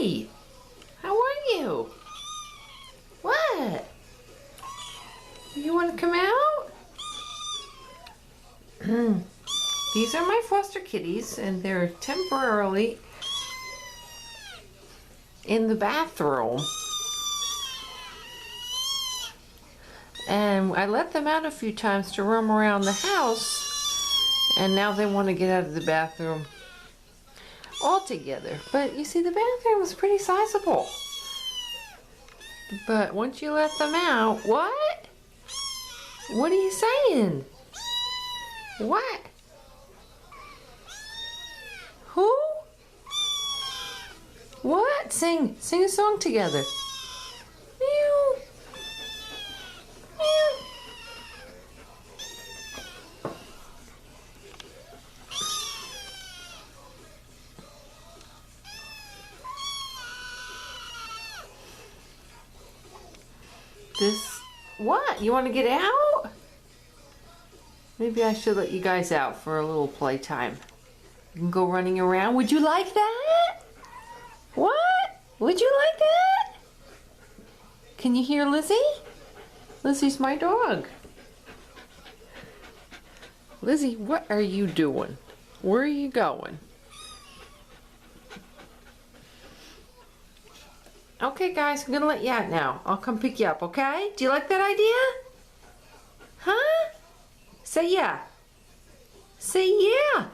Hi. How are you? What? You want to come out? These are my foster kitties, and they're temporarily in the bathroom. And I let them out a few times to roam around the house, and now they want to get out of the bathroom altogether. But you see, the bathroom is pretty sizable. But once you let them out, what? What are you saying? What? Who? What? Sing a song together. Meow. Meow. What? You want to get out? Maybe I should let you guys out for a little playtime. You can go running around. Would you like that? What? Would you like that? Can you hear Lizzie? Lizzie's my dog. Lizzie, what are you doing? Where are you going? Okay, guys, I'm gonna let you out now. I'll come pick you up, okay? Do you like that idea? Huh? Say yeah. Say yeah.